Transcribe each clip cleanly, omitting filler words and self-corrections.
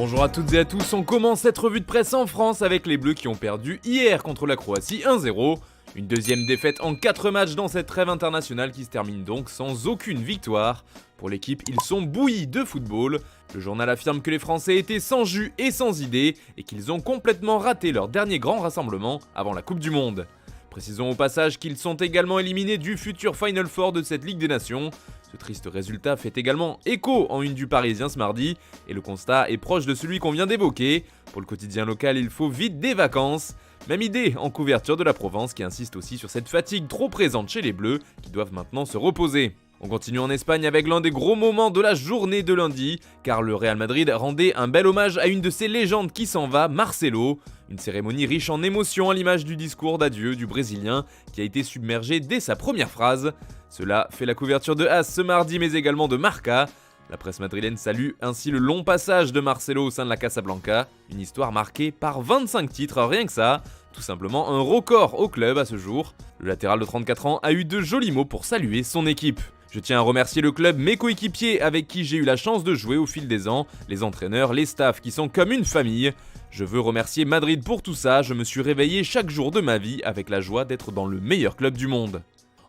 Bonjour à toutes et à tous, on commence cette revue de presse en France avec les Bleus qui ont perdu hier contre la Croatie 1-0. Une deuxième défaite en 4 matchs dans cette trêve internationale qui se termine donc sans aucune victoire. Pour l'équipe, ils sont bouillis de football. Le journal affirme que les Français étaient sans jus et sans idées et qu'ils ont complètement raté leur dernier grand rassemblement avant la Coupe du Monde. Précisons au passage qu'ils sont également éliminés du futur Final Four de cette Ligue des Nations. Ce triste résultat fait également écho en une du Parisien ce mardi, et le constat est proche de celui qu'on vient d'évoquer. Pour le quotidien local, il faut vite des vacances. Même idée en couverture de la Provence qui insiste aussi sur cette fatigue trop présente chez les Bleus, qui doivent maintenant se reposer. On continue en Espagne avec l'un des gros moments de la journée de lundi, car le Real Madrid rendait un bel hommage à une de ses légendes qui s'en va, Marcelo. Une cérémonie riche en émotions à l'image du discours d'adieu du Brésilien, qui a été submergé dès sa première phrase. Cela fait la couverture de AS ce mardi, mais également de Marca. La presse madrilène salue ainsi le long passage de Marcelo au sein de la Casablanca, une histoire marquée par 25 titres, rien que ça. Tout simplement un record au club à ce jour. Le latéral de 34 ans a eu de jolis mots pour saluer son équipe. Je tiens à remercier le club, mes coéquipiers avec qui j'ai eu la chance de jouer au fil des ans, les entraîneurs, les staffs qui sont comme une famille. Je veux remercier Madrid pour tout ça, je me suis réveillé chaque jour de ma vie avec la joie d'être dans le meilleur club du monde.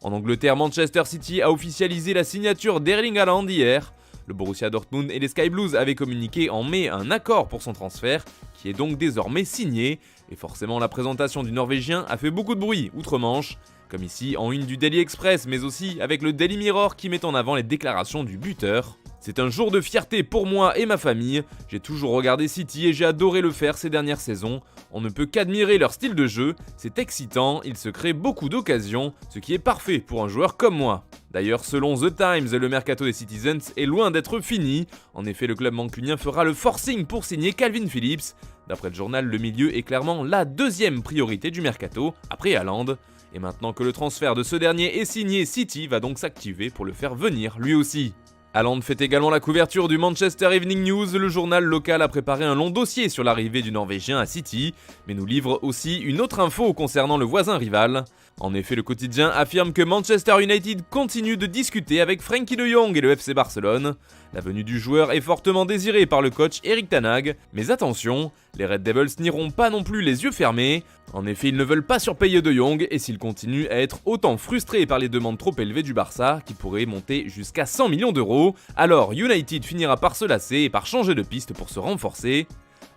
En Angleterre, Manchester City a officialisé la signature d'Erling Haaland hier. Le Borussia Dortmund et les Sky Blues avaient communiqué en mai un accord pour son transfert, qui est donc désormais signé. Et forcément, la présentation du Norvégien a fait beaucoup de bruit outre-Manche, comme ici en une du Daily Express, mais aussi avec le Daily Mirror qui met en avant les déclarations du buteur. C'est un jour de fierté pour moi et ma famille. J'ai toujours regardé City et j'ai adoré le faire ces dernières saisons. On ne peut qu'admirer leur style de jeu, c'est excitant, il se crée beaucoup d'occasions, ce qui est parfait pour un joueur comme moi. D'ailleurs, selon The Times, le mercato des Citizens est loin d'être fini. En effet, le club mancunien fera le forcing pour signer Calvin Phillips. D'après le journal, le milieu est clairement la deuxième priorité du mercato, après Haaland. Et maintenant que le transfert de ce dernier est signé, City va donc s'activer pour le faire venir lui aussi. Haaland fait également la couverture du Manchester Evening News, le journal local a préparé un long dossier sur l'arrivée du Norvégien à City, mais nous livre aussi une autre info concernant le voisin rival. En effet, le quotidien affirme que Manchester United continue de discuter avec Frenkie de Jong et le FC Barcelone. La venue du joueur est fortement désirée par le coach Erik ten Hag, mais attention, les Red Devils n'iront pas non plus les yeux fermés. En effet, ils ne veulent pas surpayer de Jong et s'ils continuent à être autant frustrés par les demandes trop élevées du Barça, qui pourraient monter jusqu'à 100 millions d'euros, alors United finira par se lasser et par changer de piste pour se renforcer.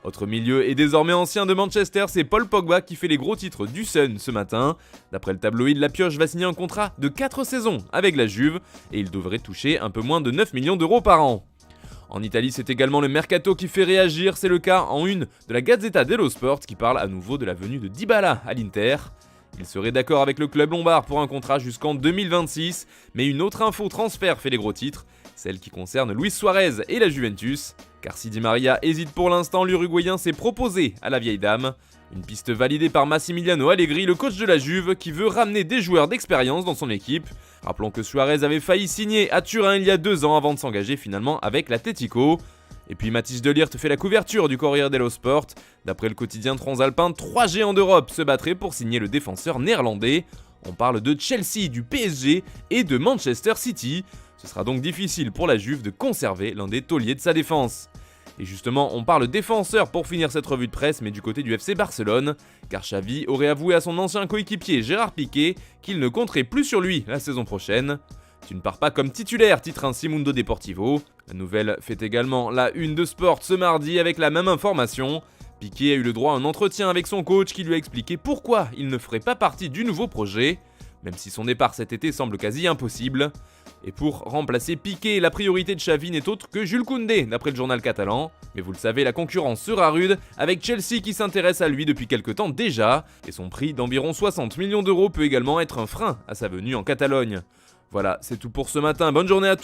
Autre milieu et désormais ancien de Manchester, c'est Paul Pogba qui fait les gros titres du Sun ce matin. D'après le tabloïd, la pioche va signer un contrat de 4 saisons avec la Juve et il devrait toucher un peu moins de 9 millions d'euros par an. En Italie, c'est également le mercato qui fait réagir, c'est le cas en une de la Gazzetta dello Sport qui parle à nouveau de la venue de Dybala à l'Inter. Il serait d'accord avec le club lombard pour un contrat jusqu'en 2026, mais une autre info transfert fait les gros titres, celle qui concerne Luis Suarez et la Juventus. Car si Di Maria hésite pour l'instant, l'Uruguayen s'est proposé à la vieille dame. Une piste validée par Massimiliano Allegri, le coach de la Juve, qui veut ramener des joueurs d'expérience dans son équipe. Rappelons que Suarez avait failli signer à Turin il y a 2 ans avant de s'engager finalement avec l'Atlético. Et puis Mathis de Ligt fait la couverture du Corriere dello Sport. D'après le quotidien transalpin, 3 géants d'Europe se battraient pour signer le défenseur néerlandais. On parle de Chelsea, du PSG et de Manchester City. Ce sera donc difficile pour la Juve de conserver l'un des tauliers de sa défense. Et justement, on parle défenseur pour finir cette revue de presse, mais du côté du FC Barcelone, car Xavi aurait avoué à son ancien coéquipier Gérard Piqué qu'il ne compterait plus sur lui la saison prochaine. Tu ne pars pas comme titulaire, titre ainsi Mundo Deportivo. La nouvelle fait également la une de Sport ce mardi avec la même information. Piqué a eu le droit à un entretien avec son coach qui lui a expliqué pourquoi il ne ferait pas partie du nouveau projet, même si son départ cet été semble quasi impossible. Et pour remplacer Piqué, la priorité de Xavi n'est autre que Jules Koundé, d'après le journal catalan. Mais vous le savez, la concurrence sera rude, avec Chelsea qui s'intéresse à lui depuis quelque temps déjà, et son prix d'environ 60 millions d'euros peut également être un frein à sa venue en Catalogne. Voilà, c'est tout pour ce matin, bonne journée à tous.